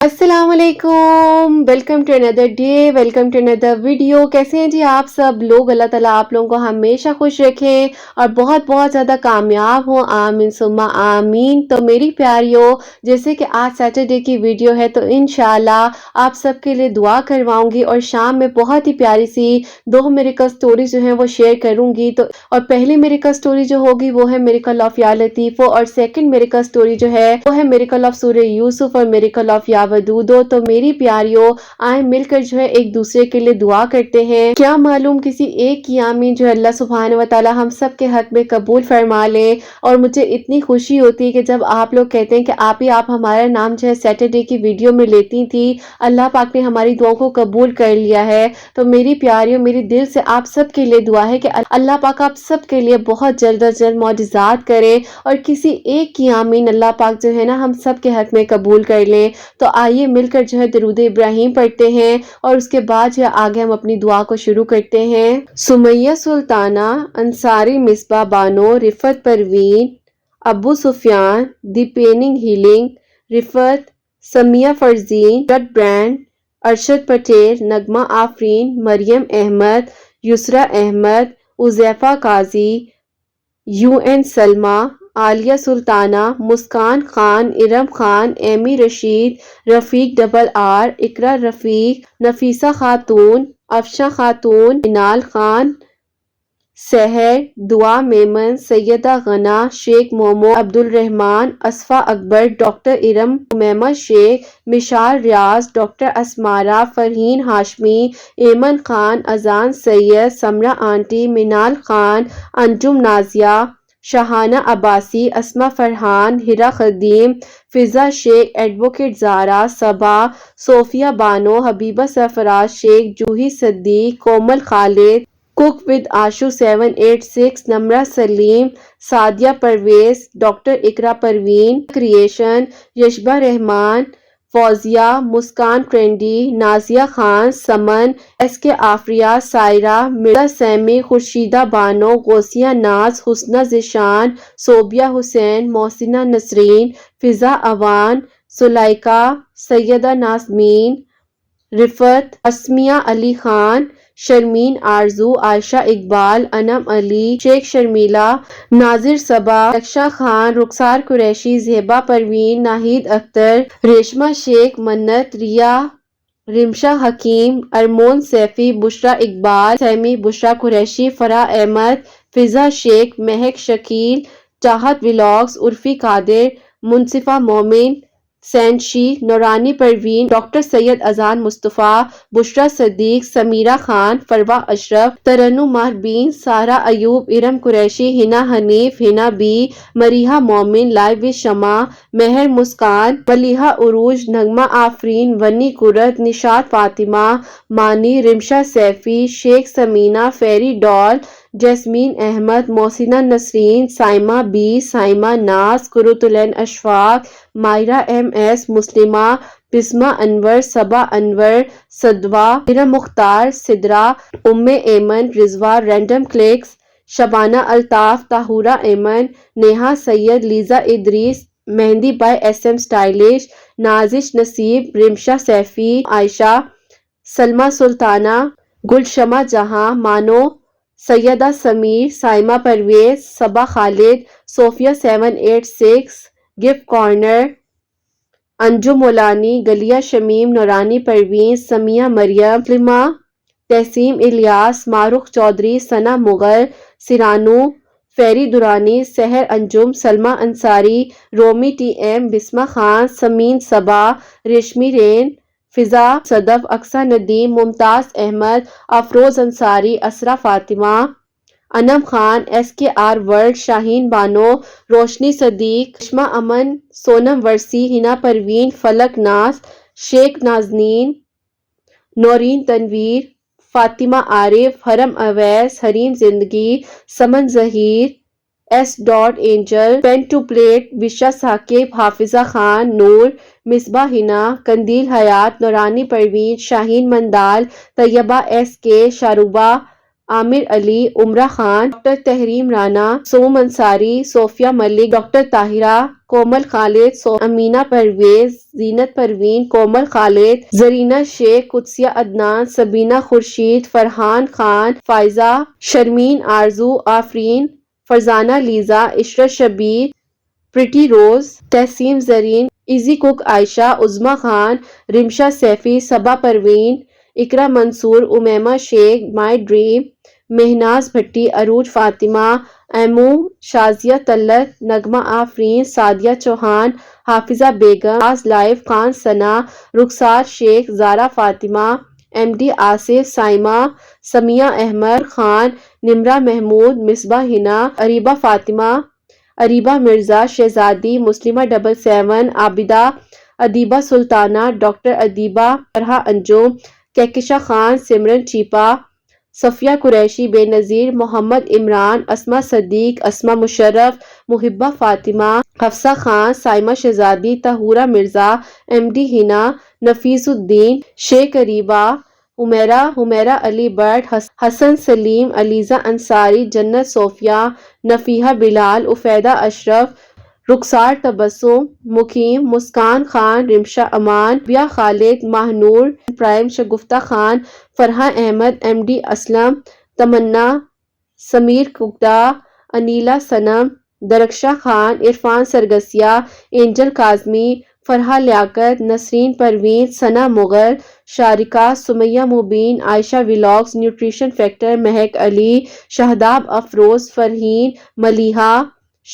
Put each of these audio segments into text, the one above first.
अस्सलाम वालेकुम, welcome to another day, welcome to another video. कैसे हैं जी आप सब लोग? अल्लाह ताला आप लोगों को हमेशा खुश रखें और बहुत बहुत ज़्यादा कामयाब हो, आमीन सुम्मा आमीन। तो मेरी प्यारियों, जैसे कि आज सैटरडे की वीडियो है तो इंशाल्लाह आप सबके लिए दुआ करवाऊंगी और शाम में बहुत ही प्यारी सी दो मिरेकल स्टोरी जो है वो शेयर करूंगी। तो और पहली मिरेकल स्टोरी जो होगी वो है मिरेकल ऑफ या लतीफ़ो और सेकंड मिरेकल स्टोरी जो है वो है मिरेकल ऑफ सूरह यूसुफ और मिरेकल ऑफ या वदूदो। तो मेरी प्यारियों, आए मिलकर जो है एक दूसरे के लिए दुआ करते हैं। क्या मालूम किसी एक की आमीन जो है अल्लाह सुब्हान व तआला हम सब के हक में कबूल फरमा ले। और मुझे इतनी खुशी होती है कि जब आप लोग कहते हैं कि आप हमारा नाम जो है सैटरडे की वीडियो में लेती थी, अल्लाह पाक ने हमारी दुआओं को कबूल कर लिया है। तो मेरी प्यारियों, मेरी दिल से आप सब के लिए दुआ है कि अल्लाह पाक आप सब के लिए बहुत जल्द अज जल्द मौजिज़ात करे और किसी एक की आमीन अल्लाह पाक जो है ना हम सब के हक में कबूल कर ले। तो आइए मिलकर जो है दरूद इब्राहिम पढ़ते हैं और उसके बाद जो है आगे हम अपनी दुआ को शुरू करते हैं। Sumaiya Sultana, Ansari Misba Bano, Rifat Parveen, Abu Sufiyan, the penning healing, Rifat, Samiya Farzeen, रड brand, Arshad Patel, Nagma Afreen, Mariam Ahmed, Yusra Ahmed, Uzaifa Qazi, UN Salma, Aaliya Sultana, Muskan Khan, Iram Khan, Amy Rashid, Rafiq double R, Iqra Rafiq, Nafisa Khatoon, Afsha खातून, इनाल खान, सहर, दुआ Memon, Syeda Ghana, Sheikh Momo, Abdul Rahman, Asfa Akbar, doctor Iram, Umaima Sheikh, Mishal Riyaz, doctor Asmara, Farheen Hashmi, Aiman Khan, Azan Syed, Samra aunty, Minal Khan, Anjum Naziya, Shahana Abbasi, Asma Farhan, Hira Khadim, Fiza Sheikh, advocate Zara, Saba, Sofia Bano, Habiba Sarfaraz Sheikh, Juhi Siddiq, Komal Khalid, cook with Ashu 786, Namra Saleem, Sadia Parvez, doctor Iqra Parveen, creation, Yashba Rahman, Fauziya, Muskan trendy, Naziya Khan, summon, SK आफरिया, Saira, Mirza Sami, खुर्शीदा Bano, Gausiya नाज, हुस्ना जिशान, सोबिया हुसैन, मोहसिना नसरीन, फिजा अवान, सुलाइका, सैयदा नाजमीन, रिफत, असमिया अली खान, शर्मीन आरजू, आयशा इकबाल, अनम अली, शेख शर्मिला, नाजिर सबा, रक्षा खान, रुखसार कुरैशी, जेबा परवीन, नाहिद अख्तर, रेशमा शेख, मन्नत, रिया, रिमशा हकीम, अरमोन सैफी, बुशरा इकबाल, सैमी, बुशरा कुरैशी, फरा अहमद, फिजा शेख, महक शकील, चाहत व्लॉग्स, उर्फी कादिर, मुनसिफा मोमिन, सैनशी, नौरानी परवीन, डॉक्टर सैयद अजान मुस्तफ़ा, बुशरा सदीक, समीरा खान, फरवा अशरफ, तरन्नुम महरबीन, सारा अयूब, इरम कुरैशी, हिना हनीफ, हिना बी, मरीहा मोमिन, live with Shama, Mehar Muskan, Maliha Urooj, Nagma Afreen, Vani कुरत, Nishat Fatima, Mani, Rimsha Saifi, Sheikh Sameena, fairy doll, Jasmine Ahmed, Mohsina Nasreen, Saima B, Saima Naz, Quratulain Ashfaq, Maira M S, Muslima, Bisma Anwar, Saba Anwar, Sadwa, Hira Mukhtar, Sidra, Umme Aiman, Rizwa, random clicks, Shabana Altaf, Tahura Aiman, Neha Syed, Liza Idris, mehndi by SM stylish, Nazish Naseeb, Rimsha Saifi, Ayesha, Salma Sultana, Gulshama Jahan, Mano, Syeda Sameer, Saima Parvez, Saba Khalid, Sofia 786, gift corner, Anjum Molani, गलिया शमीम, नौरानी परवीन, समिया मरियम, स्लिमा, तहसीम इलियास, मारूख चौधरी, सना मुगल, सिरानू, फेरी दुरानी, सहर अंजुम, सलमा अंसारी, रोमी टी एम, बिस्मा खान, समीन सबा, रेशमी रेन, फिजा सदफ, अक्सा नदीम, मुमताज अहमद, अफरोज अंसारी, असरा फातिमा, अनम खान, एस के आर वर्ल्ड, शाहीन बानो, रोशनी सदीक, कश्मा अमन, सोनम वर्सी, हिना परवीन, फलक नाज, शेख नाजनीन, नौरीन तनवीर, फातिमा आरिफ, हरम Awais, Hareem Zindagi, Saman Zaheer, S dot angel, pan to plate, Visha Saqib, Hafiza Khan, Noor, Misba Hina, Qandeel Hayat, Noorani Parveen, Shaheen Mandal, Tayyaba S K, Sharuba, عامر علی، عمرہ Khan, doctor تحریم رانا، سوم انصاری، صوفیہ ملک، ڈاکٹر طاہرہ، کومل خالد، امینہ پرویز، زینت پروین، کومل خالد، زرینہ شیخ، قدسیہ عدنان، سبینہ خورشید، فرحان خان، فائزہ، شرمین آرزو، آفرین، فرزانہ لیزا، عشرت شبیر، پریٹی روز، تحسین زرین، easy coke Aisha, Uzma Khan, Rimsha Saifi, Saba Parveen, Iqra Mansoor, Umaima Sheikh, my dream, Mahnaz بھٹی، عروج فاطمہ، ایمو، شازیہ طلعت، نغمہ آفرین، سعدیہ چوہان، حافظہ بیگم، راز لائف، خان ثنا، رخسار شیخ، زارا فاطمہ، ایم ڈی آصف، سائمہ، سمیہ احمد خان، نمرہ محمود، مصباح ہنا، اریبہ فاطمہ، اریبہ مرزا، شہزادی، مسلمہ 77، عابدہ، ادیبہ سلطانہ، ڈاکٹر ادیبہ، فرحہ انجم، کہکشاں خان، سمرن چیپا، صفیہ قریشی، بے نظیر، محمد عمران، اسماء صدیق، اسماء مشرف، محبہ فاطمہ، حفصہ خان، سائمہ شہزادی، طہورہ مرزا، ایم ڈی ہنا، نفیس الدین، شیخ اریبہ، حمیرہ علی بٹ، حسن سلیم، علیزہ انصاری، جنت صوفیہ، نفیحہ بلال، عفیدہ اشرف، رخسار تبسم، مقیم، مسکان خان، رمشا امان، بیا خالد، ماہنور، پرائم، شگفتہ خان، فرحہ احمد، ایم ڈی اسلم، تمنا، سمیر ککڈا، انیلا صنم، درخشاں خان، عرفان سرگسیہ، اینجل کاظمی، فرحہ لیاقت، نسرین پروین، ثنا مغل، شارکہ، سمیہ مبین، عائشہ ولاگز، نیوٹریشن فیکٹر، مہک علی، شہداب افروز، فرحین، ملیحہ،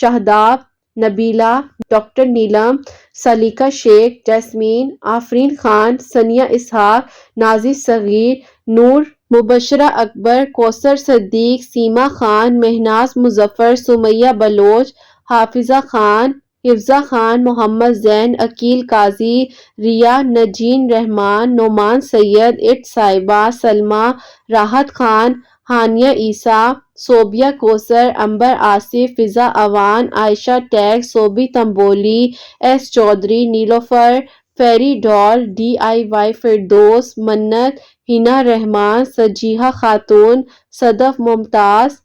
شہداب، نبیلہ، ڈاکٹر نیلم، سلیقہ شیخ، جیسمین، آفرین خان، ثنیہ اسحاق، نازی صغیر، نور، مبشرہ اکبر، کوثر صدیق، سیما خان، مہناز مظفر، سمیہ بلوچ، حافظہ خان، حفظہ خان، محمد زین، عقیل قاضی، ریا، نجین رحمان، نعمان سید، اٹ صاحبہ، سلمیٰ، راحت خان، ہانیہ عیسیٰ، صوبیہ کوثر، امبر آصف، فضا اوان، عائشہ ٹیگ، صوبی تنبولی، ایس چودھری، نیلوفر، فیری ڈال، ڈی آئی وائی فردوس، منت، حنا رحمان، سجیحہ خاتون، صدف ممتاز،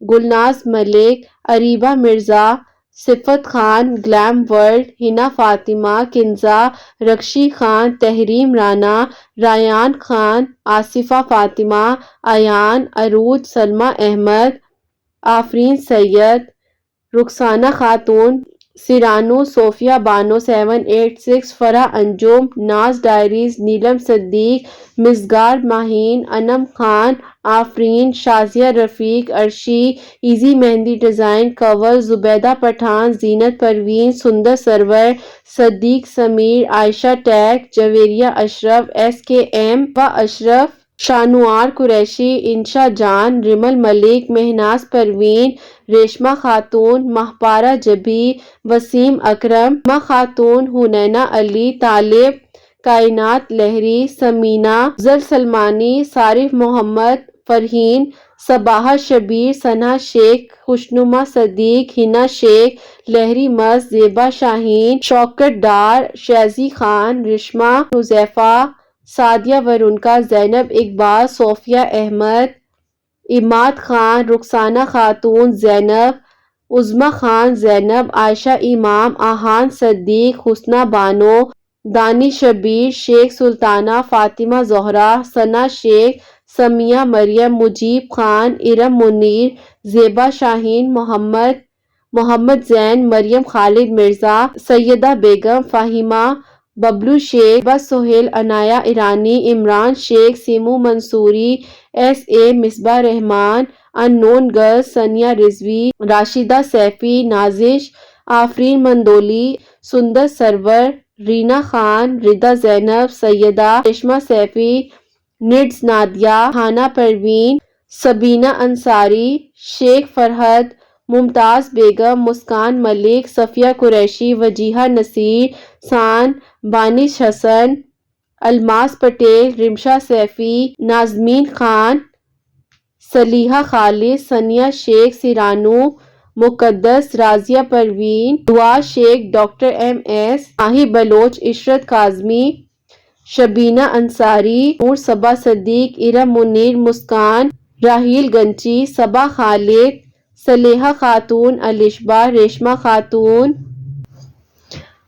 گلناز ملک، اریبہ مرزا، صفت خان، گلیم ورلڈ، حنا فاطمہ، کنزہ، رکشی خان، تحریم رانا، رایان خان، آصفہ فاطمہ، ایان، عروج، سلمیٰ احمد، آفرین سید، رخسانہ خاتون، سیرانو، صوفیہ بانو 786، فرح انجم، ناز ڈائریز، نیلم صدیق، مزگار ماہین، انم خان، آفرین، شازیہ رفیق، عرشی، ایزی مہندی ڈیزائن، کنول، زبیدہ پٹھان، زینت پروین، سندر سرور، صدیق سمیر، عائشہ ٹیگ، جویریہ اشرف، ایس کے ایم و اشرف، شانوار قریشی، انشا جان، رمل ملک، مہناز پروین، ریشمہ خاتون، ماہپارہ جبی، وسیم اکرم، ہما خاتون، حنینہ علی، طالب، کائنات لہری، سمینہ، افضل سلمانی، صارف محمد، فرحین، صباحہ شبیر، ثنا شیخ، خوشنما صدیق، حنا شیخ، لہری مست، زیبا شاہین، شوکت ڈار، شیزی خان، رشمہ، حذیفہ، سعدیہ ورونکا، زینب اقبال، صوفیہ احمد، عماد خان، رخسانہ خاتون، زینب، عظمیٰ خان، زینب، عائشہ امام، آہان صدیق، حسنہ بانو، دانش شبیر، شیخ سلطانہ، فاطمہ زہرا، ثنا شیخ، سمیہ مریم، مجیب خان، ارم منیر، زیبا شاہین، محمد زین، مریم خالد مرزا، سیدہ بیگم، فاہمہ، ببلو شیخ، بس سہیل، عنایہ ایرانی، عمران شیخ، سیمو منصوری، ایس اے، مصباح رحمان، ان نون گرلز، ثانیہ رضوی، راشدہ سیفی، نازش، آفرین مندولی، سندر سرور، رینا خان، ردا زینب، سیدہ، ریشمہ سیفی، نڈز نادیہ، ہانا پروین، سبینہ انصاری، شیخ فرحت، ممتاز بیگم، مسکان ملک، صفیہ قریشی، وجیہہ نصیر، سان، بانش حسن، الماس پٹیل، رمشا سیفی، نازمین خان، صلیحہ خالد، ثنیہ شیخ، سیرانو، مقدس، راضیہ پروین، دعا شیخ، ڈاکٹر ایم ایس، ماہی بلوچ، عشرت کاظمی، شبینہ انصاری، نور، صبا صدیق، ارم منیر، مسکان، راہیل گنچی، صبا خالد، صلیحہ خاتون، الشبہ، ریشمہ خاتون،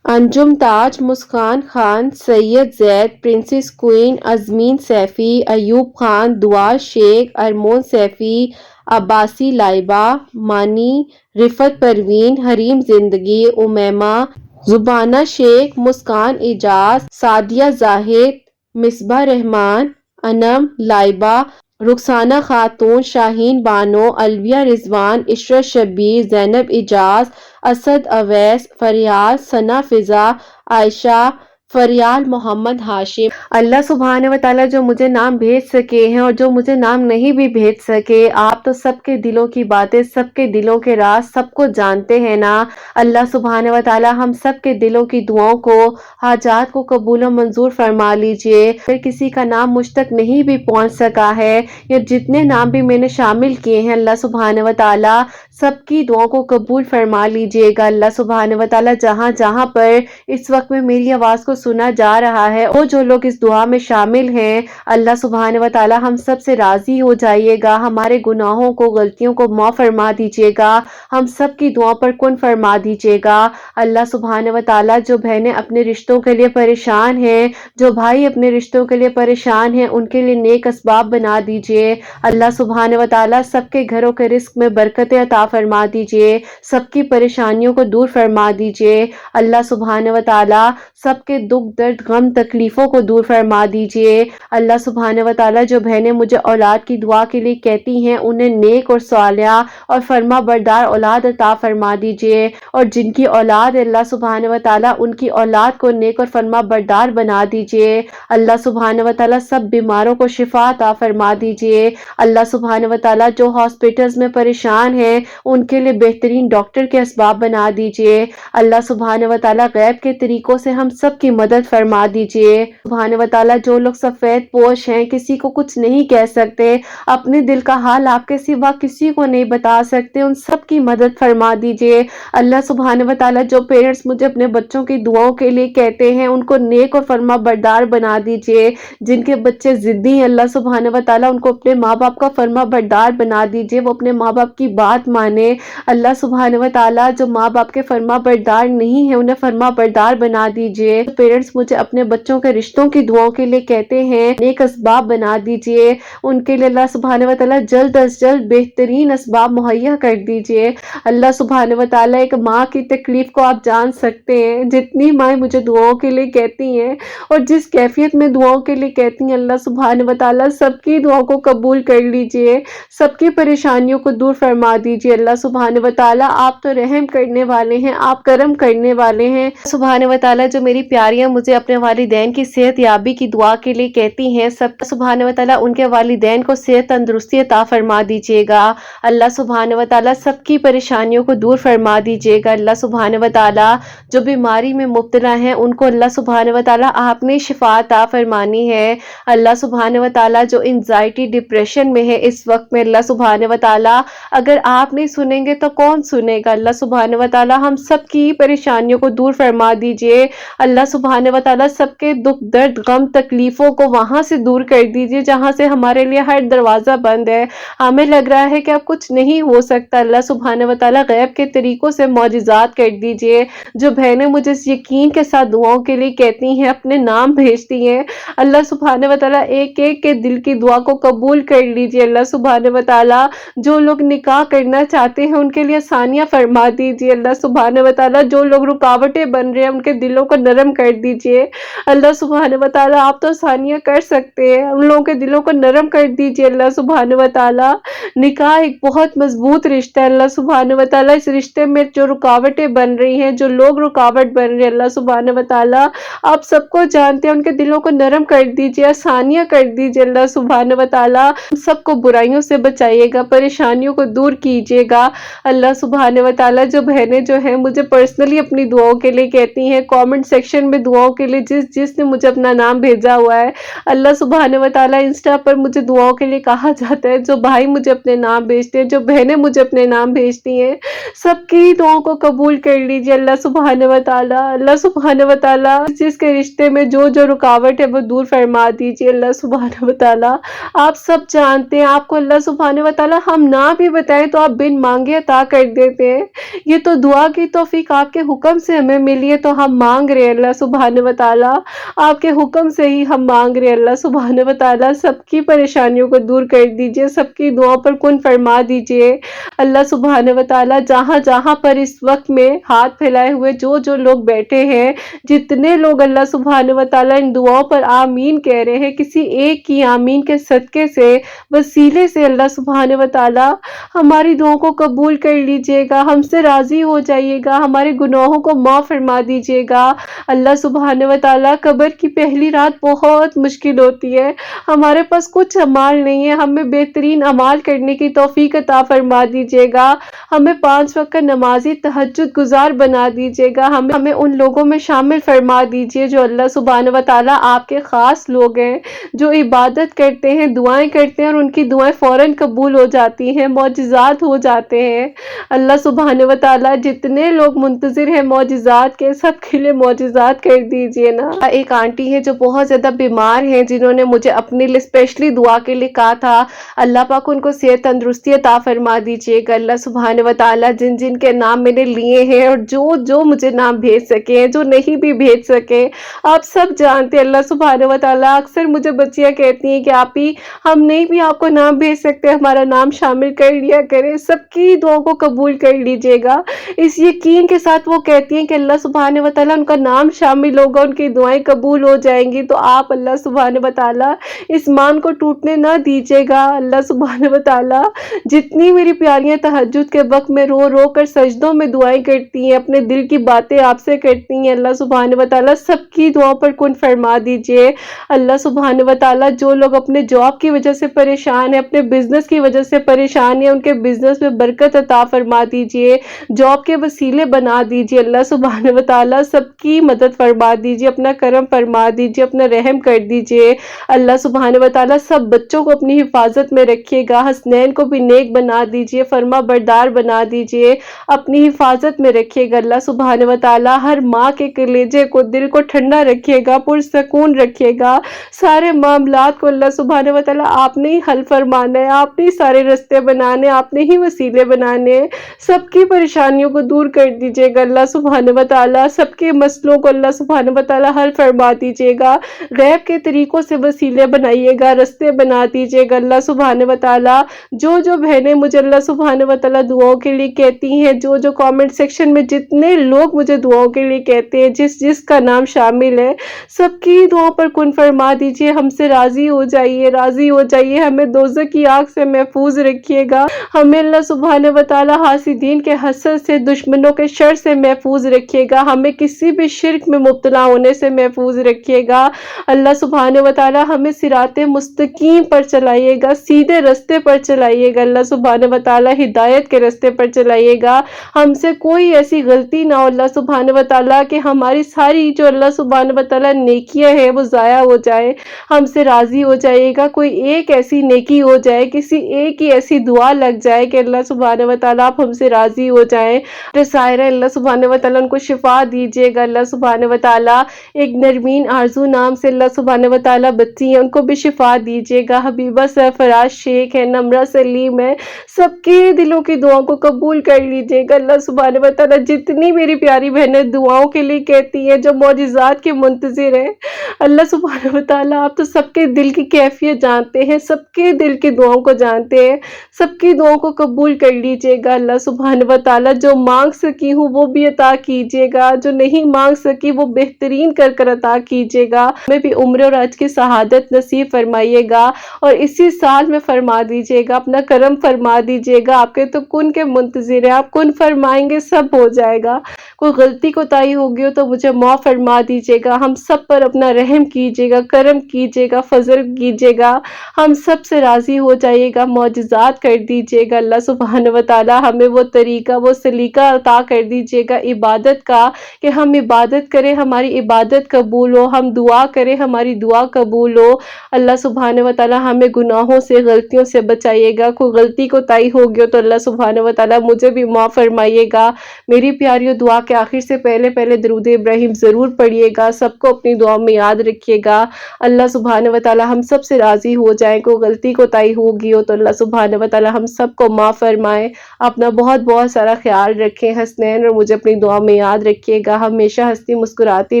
انجم تاج، مسکان خان، سید زید، پرنسس کوئین، ازمین سیفی، ایوب خان، دعا شیخ، ارمون سیفی، عباسی لائبہ، مانی، رفت پروین، حریم زندگی، امیمہ، زبانہ شیخ، مسکان اعجاز، سعدیہ زاہد، مصباح رحمان، انم، لائبہ، رخسانہ خاتون، شاہین بانو، الویہ رضوان، عشرت شبیر، زینب اعجاز، اسد اویس، فریال، ثنا فضا، عائشہ، فریال محمد ہاشم۔ اللہ سبحانہ و تعالیٰ جو مجھے نام بھیج سکے ہیں اور جو مجھے نام نہیں بھی بھیج سکے، آپ تو سب کے دلوں کی باتیں، سب کے دلوں کے راز سب کو جانتے ہیں نا۔ اللہ سبحانہ و تعالیٰ ہم سب کے دلوں کی دعاؤں کو، حاجات کو قبول و منظور فرما لیجئے۔ اگر کسی کا نام مجھ تک نہیں بھی پہنچ سکا ہے یا جتنے نام بھی میں نے شامل کیے ہیں، اللہ سبحانہ و تعالیٰ سب کی دعاؤں کو قبول فرما لیجئے گا۔ اللہ سبحانہ و تعالیٰ جہاں جہاں پر اس وقت میں میری آواز کو سنا جا رہا ہے، وہ جو لوگ اس دعا میں شامل ہیں، اللہ سبحانہ و تعالیٰ ہم سب سے راضی ہو جائیے گا، ہمارے گناہوں کو، غلطیوں کو معاف فرما دیجئے گا، ہم سب کی دعاؤں پر کن فرما دیجئے گا۔ اللہ سبحانہ و تعالیٰ جو بہنیں اپنے رشتوں کے لیے پریشان ہیں، جو بھائی اپنے رشتوں کے لیے پریشان ہیں، ان کے لیے نیک اسباب بنا دیجئے۔ اللہ سبحانہ و تعالیٰ سب کے گھروں کے رزق میں برکتیں عطا فرما دیجئے، سب کی پریشانیوں کو دور فرما دیجئے۔ اللہ سبحانہ و تعالیٰ سب کے دکھ درد غم تکلیفوں کو دور فرما دیجئے۔ اللہ سبحانہ و تعالیٰ جو بہنیں مجھے اولاد کی دعا کے لیے کہتی ہیں، انہیں نیک اور صالحہ اور فرما بردار اولاد عطا فرما دیجئے، اور جن کی اولاد ہے اللہ سبحانہ و تعالیٰ ان کی اولاد کو نیک اور فرما بردار بنا دیجئے۔ اللہ سبحانہ و تعالیٰ سب بیماروں کو شفا عطا فرما دیجئے۔ اللہ سبحانہ و تعالیٰ جو ہاسپٹلز میں پریشان ہیں، ان کے لیے بہترین ڈاکٹر کے اسباب بنا دیجئے۔ اللہ سبحانہ و تعالیٰ غیب کے طریقوں سے ہم سب کی مدد فرما دیجئے۔ سبحانہ و تعالیٰ جو لوگ سفید پوش ہیں، کسی کو کچھ نہیں کہہ سکتے، اپنے دل کا حال آپ کے سوا کسی کو نہیں بتا سکتے، ان سب کی مدد فرما دیجئے۔ اللہ سبحانہ و تعالیٰ جو پیرنٹس مجھے اپنے بچوں کی دعاؤں کے لیے کہتے ہیں، ان کو نیک اور فرما بردار بنا دیجئے۔ جن کے بچے ضدی ہیں، اللہ سبحانہ و تعالیٰ ان کو اپنے ماں باپ کا فرما بردار بنا دیجئے، وہ اپنے ماں باپ کی بات مانے۔ اللہ سبحانہ و تعالیٰ جو ماں باپ کے فرما بردار نہیں ہیں، انہیں فرما بردار بنا دیجئے۔ پیرنٹس مجھے اپنے بچوں کے رشتوں کی دعاؤں کے لیے کہتے ہیں، نیک اسباب بنا دیجئے، ان کے لیے اللہ سبحانہ و تعالیٰ جلد از جلد بہترین اسباب مہیا کر دیجئے۔ اللہ سبحانہ و تعالیٰ ایک ماں کی تکلیف کو آپ جان سکتے ہیں، جتنی مائیں مجھے دعاؤں کے لیے کہتی ہیں اور جس کیفیت میں دعاؤں کے لیے کہتی ہیں، اللہ سبحانہ و تعالیٰ سب کی دعاؤں کو قبول کر لیجئے، سب کی پریشانیوں کو دور فرما دیجئے۔ اللہ سبحانہ و تعالیٰ آپ تو رحم کرنے والے ہیں، آپ کرم کرنے والے ہیں۔ سبحانہ و تعالیٰ جو میری پیاریاں مجھے اپنے والدین کی صحت یابی کی دعا کے لیے کہتی ہیں، سب سبحانہ و تعالیٰ ان کے والدین کو صحت تندرستی عطا فرما دیجئے گا۔ اللہ سبحانہ و تعالیٰ سب کی پریشانیوں کو دور فرما دیجئے گا۔ اللہ سبحانہ و تعالیٰ جو بیماری میں مبتلا ہیں، ان کو اللہ سبحانہ و تعالیٰ آپ نے شفا عطا فرمانی ہے۔ اللہ سبحانہ و تعالیٰ جو انزائٹی ڈپریشن میں ہے اس وقت میں، اللہ سبحانہ و تعالیٰ اگر آپ نہیں سنیں گے تو کون سنے گا؟ اللہ سبحانہ و تعالیٰ ہم سب کی پریشانیوں کو دور فرما دیجئے۔ اللہ سبحانہ و تعالیٰ سب کے دکھ درد غم تکلیفوں کو وہاں سے دور کر دیجئے جہاں سے ہمارے لیے ہر دروازہ بند ہے، ہمیں لگ رہا ہے کہ اب کچھ نہیں ہو سکتا۔ اللہ سبحانہ و تعالیٰ غیب کے طریقوں سے معجزات کر دیجئے۔ جو بہنیں مجھے اس یقین کے ساتھ دعاؤں کے لیے کہتی ہیں، اپنے نام بھیجتی ہیں، اللہ سبحانہ و تعالیٰ ایک ایک کے دل کی دعا کو قبول کر لیجئے۔ اللہ سبحانہ و تعالیٰ جو لوگ نکاح کرنا چاہتے ہیں ان کے لیے آسانیاں فرما دیجئے۔ اللہ سبحانہ و تعالیٰ جو لوگ رکاوٹیں بن رہے ہیں ان کے دلوں کو نرم کر دیجئے۔ اللہ سبحانہ و تعالیٰ آپ تو آسانیاں کر سکتے ہیں، ان لوگوں کے دلوں کو نرم کر دیجئے۔ اللہ سبحانہ و تعالیٰ نکاح ایک بہت مضبوط رشتہ ہے، اللہ سبحانہ و تعالیٰ اس رشتے میں جو رکاوٹیں بن رہی ہیں، جو لوگ رکاوٹ بن رہے ہیں، اللہ سبحانہ و تعالیٰ آپ سب کو جانتے ہیں، ان کے دلوں کو نرم کر دیجئے، آسانیاں کر دیجئے۔ اللہ سبحانہ و تعالیٰ سب کو برائیوں سے بچائیے گا، پریشانیوں کو دور کیجئے گا۔ اللہ سبحانہ و تعالیٰ جو بہنیں جو ہیں مجھے پرسنلی اپنی دعاؤں کے لیے کہتی ہیں، کامنٹ سیکشن میں दुआओं के लिए जिसने मुझे अपना नाम भेजा हुआ है। अल्लाह सुब्हानहू व तआला इंस्टा पर मुझे दुआओं के लिए कहा जाता है, जो भाई मुझे अपने नाम भेजते हैं, जो बहनें मुझे अपने नाम भेजती हैं, सबकी दुआओं को कबूल कर लीजिए अल्लाह सुब्हानहू व तआला। अल्लाह सुब्हानहू व तआला जिसके रिश्ते में जो रुकावट है वो दूर फरमा दीजिए अल्लाह सुब्हानहू व तआला। आप सब जानते हैं, आपको अल्लाह सुब्हानहू व तआला हम ना भी बताएं तो आप बिन मांगे अता कर देते हैं। ये तो दुआ की तौफीक आपके हुक्म से हमें मिली है, तो हम मांग रहे हैं अल्लाह सुब्हानहू व तआला, आपके हुक्म से ही हम मांग रहे हैं अल्लाह सुब्हानहू व तआला। सबकी परेशानियों को दूर कर दीजिए, सबकी दुआओं पर कुन फरमा दीजिए अल्लाह सुब्हानहू व तआला। जहाँ जहाँ पर इस वक्त में हाथ फैलाए हुए जो लोग बैठे हैं, जितने लोग अल्लाह सुब्हानहू व तआला इन दुआओं पर आमीन कह रहे हैं, किसी एक की आमीन के सदके से, वसीले से अल्लाह सुब्हानहू व तआला हमारी दुआओं को कबूल कर लीजिएगा, हमसे राजी हो जाइएगा, हमारे गुनाहों को माफ़ फरमा दीजिएगा अल्लाह सुब्हानहू व तआला। कब्र की पहली रात बहुत मुश्किल होती है, हमारे पास कुछ अमाल नहीं है, हमें बेहतरीन अमाल करने की तौफीक अता फरमा दीजिएगा, हमें 5 वक्त का नमाजी तहज्जुद गुजार बना दीजिएगा, हमें उन लोगों में शामिल फरमा दीजिए जो अल्लाह सुब्हानहू व तआला आपके ख़ास लोग हैं, जो इबादत करते हैं, दुआएं करते हैं और उनकी दुआएं फ़ौरन कबूल हो जाती हैं, मौजिज़ात हो जाते हैं अल्लाह सुब्हानहू व तआला। जितने लोग मुंतज़िर हैं मौजिज़ात के, सब के लिए मौजिज़ात कर दीजिए ना। एक आंटी है जो बहुत ज़्यादा बीमार हैं, जिन्होंने मुझे अपने लिए स्पेशली दुआ के लिए कहा था, अल्लाह पाक उनको सेहत तंदुरुस्ती अता फरमा दीजिएगा अल्लाह सुब्हानहू व तआला। जिन के नाम मैंने लिए हैं और जो मुझे नाम भेज सके हैं, जो नहीं भी भेज सके, आप सब जानते हैं अल्लाह सुब्हानहू व तआला। अक्सर मुझे बच्चियां कहती हैं कि आप ही हम नहीं भी आपको नाम भेज सकते, हमारा नाम शामिल कर लिया करें, सबकी दुआओं को कबूल कर लीजिएगा। इस यकीन के साथ वो कहती हैं कि अल्लाह सुब्हानहू व तआला उनका नाम शामिल होगा, उनकी दुआएं कबूल हो जाएंगी। तो आप अल्लाह सुब्हानहू व तआला इस मान को टूटने ना दीजिएगा अल्लाह सुब्हानहू व तआला। जितनी मेरी प्यारियां तहज्जुद के वक्त में रो कर सजदों में दुआएं करती हैं, अपने दिल की बातें आपसे करती हैं, अल्लाह सुब्हानहू व तआला सबकी दुआओं पर कुन फरमा दीजिए अल्लाह सुब्हानहू व तआला। जो लोग अपने जॉब की वजह से परेशान है, अपने बिजनेस की वजह से परेशान है, उनके बिजनेस में बरकत अता फरमा दीजिए, जॉब के वसीले बना दीजिए अल्लाह सुब्हानहू व तआला। सबकी मदद फरमा दीजिए, अपना करम फरमा दीजिए, अपना रहम कर दीजिए अल्लाह सुब्हानहू व तआला। सब बच्चों को अपनी हिफाजत में रखिएगा, हसनैन को भी नेक बना दीजिए, फरमा बरदार बना दीजिए, अपनी हिफाजत में रखिएगा अल्लाह सुब्हानहू व तआला। हर माँ के कलेजे को, दिल को ठंडा रखिएगा, पुरसकून रखिएगा। सारे मामलात को अल्लाह सुब्हानहू व तआला आपने ही हल फरमाना है, आपने ही सारे रास्ते बनाने, आपने ही वसीले बनाने हैं। सबकी परेशानियों को दूर कर दीजिएगा अल्लाह सुब्हानहू व तआला, सबके मसलों को अल्लाह सुब्हानहू व तआला हल फरमा दीजिएगा। गैब के तरीकों से वसीले बनाइएगा, रास्ते बना दीजिएगा अल्लाह सुब्हानहू व तआला। जो बहनें मुझे अल्लाह सुब्हानहू व तआला दुआओं के लिए कहती हैं, जो कमेंट सेक्शन में जितने लोग मुझे दुआओं के लिए कहते हैं, जिसका नाम शामिल है, सबकी दुआओं पर कुन फरमा दीजिए। हमसे राजी हो जाइए, राजी हो जाइए, हमें दोज़ख की आग से महफूज रखिएगा, हमें अल्लाह सुब्हानहू व तआला हासिदीन के हसद से, दुश्मनों के शर से महफूज रखिएगा, हमें किसी भी शिर्क में मुब्तला होने से महफूज रखिएगा अल्लाह सुब्हानहू व तआला। हमें सिराते मुस्तकीम पर चलाइएगा, सीधे रास्ते पर चलाइएगा अल्लाह सुब्हानहू व तआला, हिदायत के रास्ते पर चलाइएगा। हमसे कोई ऐसी गलती ना हो अल्लाह सुब्हानहू व तआला कि हमारी सारी जो अल्लाह सुब्हानहू व तआला नेकियां हैं वो ज़ाया हो जाए। हमसे राज़ी हो जाइएगा, कोई एक ऐसी नेकी हो जाए, किसी एक ही ऐसी दुआ लग जाए कि अल्लाह सुब्हानहू व तआला आप हमसे राज़ी हो जाएं। सायरा अल्लाह सुब्हानहू व तआला उनको शिफा दीजिएगा अल्लाह सुब्हानहू व तआला। एक नरमीन आरजू नाम से अल्लाह सुब्हानहू व तआला बच्ची है, उनको भी शिफा दीजिएगा। हबीबा सरफराज शेख है, नमरा सलीम है, सबके दिलों की दुआओं को कबूल कर लीजिएगा अल्लाह सुब्हानहू व तआला। जितनी मेरी प्यारी बहनें दुआओं के लिए कहती हैं, जो मौजिज़ात के मुंतज़िर हैं, अल्लाह सुब्हानहू व तआला आप तो सबके दिल की कैफियत जानते हैं, सबके दिल की दुआओं को जानते हैं, सबकी दुआओं को कबूल कर लीजिएगा अल्लाह सुब्हानहू व तआला। जो मांग सकी हूँ वो भी अता कीजिएगा, जो नहीं मांग सकी वो बेहतरीन कर अता कीजिएगा। हमें भी उम्र और हज की शहादत नसीब फरमाइएगा और इसी साल में फरमा दीजिएगा, अपना करम फरमा दीजिएगा। आपके तो कुन के मुंतज़िर हैं, आप कुन फरमाएंगे सब हो जाएगा। कोई गलती कोताही होगी हो तो मुझे माफ़ फरमा दीजिएगा, हम सब पर अपना रहम कीजिएगा, करम कीजिएगा, फजल कीजिएगा, हम सब से राज़ी हो जाइएगा, मौजिज़ात कर दीजिएगा अल्लाह सुब्हानहू व तआला। हमें वो तरीका, वो सलीका अता कर दीजिएगा इबादत का कि हम इबादत करें کرے ہماری عبادت قبول ہو، ہم دعا کریں ہماری دعا قبول ہو۔ اللہ سبحانہ و تعالی ہمیں گناہوں سے غلطیوں سے بچائیے گا، کوئی غلطی کوتاہی ہو گئی تو اللہ سبحانہ و تعالی مجھے بھی معاف فرمائیے گا۔ میری پیاریو، دعا کے آخر سے پہلے درود ابراہیم ضرور پڑھیے گا، سب کو اپنی دعا میں یاد رکھیے گا۔ اللہ سبحانہ و تعالی ہم سب سے راضی ہو جائیں، کوئی غلطی کوتاہی ہوگی ہو تو اللہ سبحانہ و تعالی ہم سب کو معاف فرمائے۔ اپنا بہت بہت سارا خیال رکھیں حسنین، اور مجھے اپنی دعا میں یاد رکھیے گا۔ ہمیشہ ہنستی مسکراتی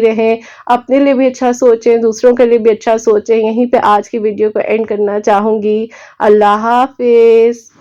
رہیں، اپنے لیے بھی اچھا سوچیں، دوسروں کے لیے بھی اچھا سوچیں۔ یہیں پہ آج کی ویڈیو کو اینڈ کرنا چاہوں گی۔ اللہ حافظ۔